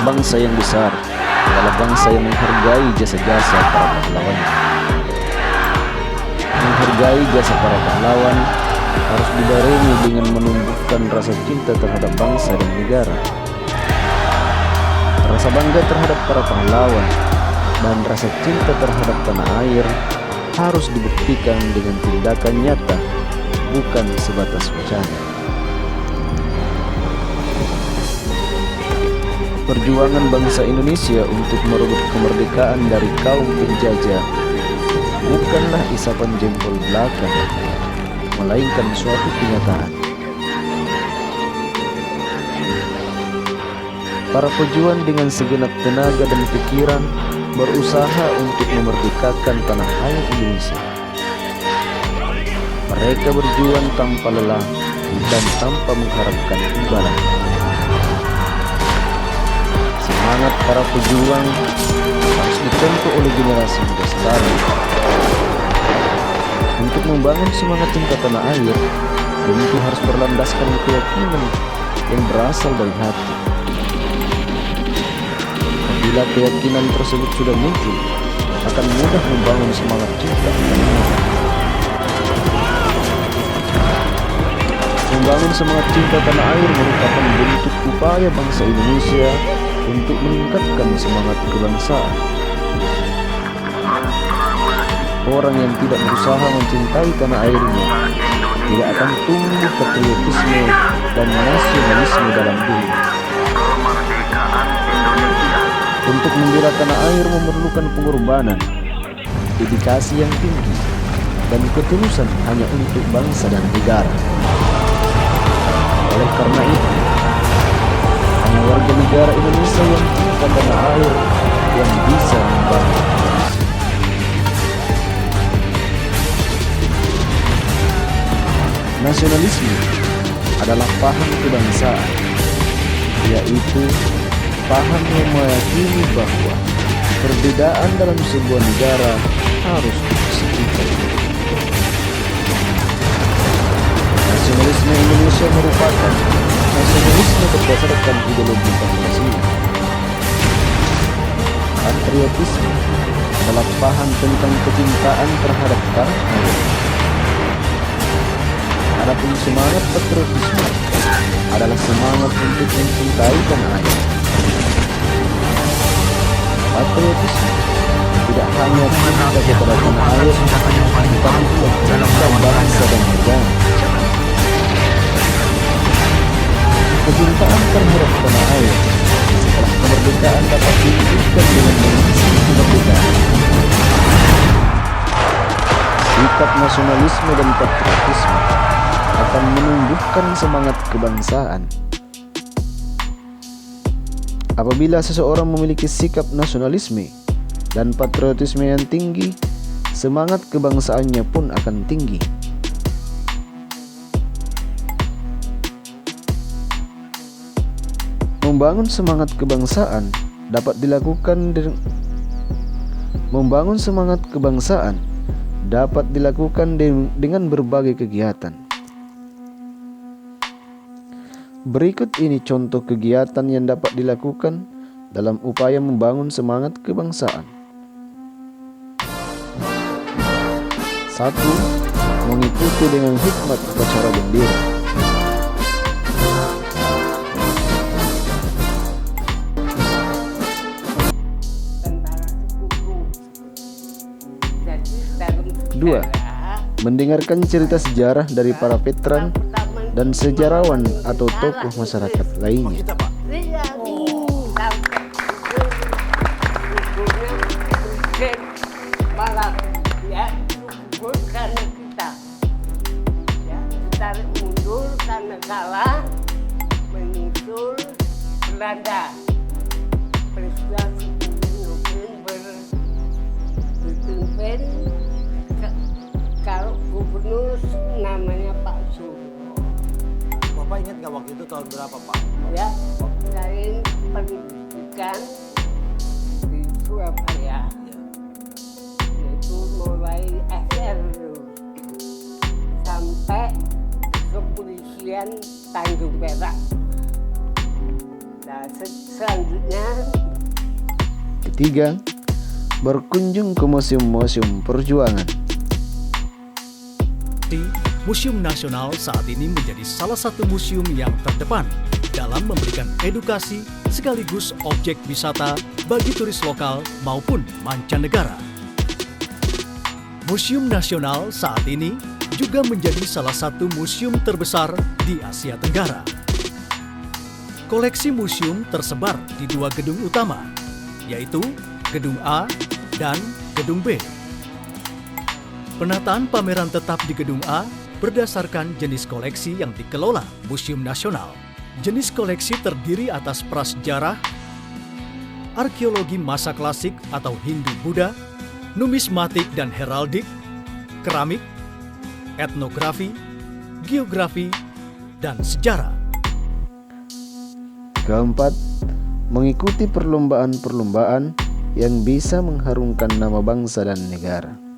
bangsa yang besar adalah bangsa yang menghargai jasa-jasa para pahlawan. Menghargai jasa para pahlawan harus dibarengi dengan menumbuhkan rasa cinta terhadap bangsa dan negara. Rasa bangga terhadap para pahlawan dan rasa cinta terhadap tanah air harus dibuktikan dengan tindakan nyata, bukan sebatas wacana. Perjuangan bangsa Indonesia untuk merebut kemerdekaan dari kaum penjajah bukanlah isapan jempol belaka, melainkan suatu kenyataan. Para pejuang dengan segenap tenaga dan pikiran berusaha untuk memerdekakan tanah air Indonesia. Mereka berjuang tanpa lelah dan tanpa mengharapkan imbalan. Semangat para pejuang harus ditempuh oleh generasi muda sekarang. Untuk membangun semangat cinta tanah air, tentu harus berlandaskan keyakinan yang berasal dari hati. Bila keyakinan tersebut sudah muncul, akan mudah membangun semangat cinta tanah air. Membangun semangat cinta tanah air merupakan bentuk upaya bangsa Indonesia untuk meningkatkan semangat kebangsaan. Orang yang tidak berusaha mencintai tanah airnya tidak akan tumbuh patriotisme dan nasionalisme dalam diri. Untuk membela tanah air memerlukan pengorbanan, dedikasi yang tinggi, dan ketulusan hanya untuk bangsa dan negara. Oleh karena itu, hanya warga negara Indonesia yang cinta tanah air yang bisa membangun. Nasionalisme adalah paham kebangsaan, yaitu paham yang meyakini bahwa perbedaan dalam sebuah negara harus disatukan. Nasionalisme Indonesia merupakan nasionalisme berdasarkan ideologi Pancasila. Patriotisme adalah paham tentang kecintaan terhadap tanah air. Adapun semangat patriotisme adalah semangat untuk mencintai tanah air. Patriotisme tidak hanya cinta kepada tanah air, tetapi juga cinta bangsa dan negara. Kecintaan terhadap tanah air setelah kemerdekaan dapat diwujudkan dengan mengisi kemerdekaan. Sikap nasionalisme dan patriotisme akan menumbuhkan semangat kebangsaan. Apabila seseorang memiliki sikap nasionalisme dan patriotisme yang tinggi, semangat kebangsaannya pun akan tinggi. Membangun semangat kebangsaan dapat dilakukan dengan berbagai kegiatan. Berikut ini contoh kegiatan yang dapat dilakukan dalam upaya membangun semangat kebangsaan. 1. Mengikuti dengan hikmat upacara bendera. 2. Mendengarkan cerita sejarah dari para veteran dan sejarawan atau tokoh masyarakat lainnya. 'Tarik mundur karena kalah menyusul Belanda. Peristiwa 10 November dipimpin kalau gubernur namanya Pak Suryo. Bapak ingat nggak waktu itu tahun berapa, Pak? Ya, dari pendidikan di Surabaya, yaitu mulai SR sampai kepolisian Tanjung Perak. Nah, selanjutnya Ketiga, berkunjung ke museum-museum perjuangan. Museum Nasional saat ini menjadi salah satu museum yang terdepan dalam memberikan edukasi sekaligus objek wisata bagi turis lokal maupun mancanegara. Museum Nasional saat ini juga menjadi salah satu museum terbesar di Asia Tenggara. Koleksi museum tersebar di 2 gedung utama, yaitu Gedung A dan Gedung B. Penataan pameran tetap di Gedung A berdasarkan jenis koleksi yang dikelola Museum Nasional. Jenis koleksi terdiri atas prasejarah, arkeologi masa klasik atau Hindu-Buddha, numismatik dan heraldik, keramik, etnografi, geografi, dan sejarah. Keempat, mengikuti perlombaan-perlombaan yang bisa mengharumkan nama bangsa dan negara.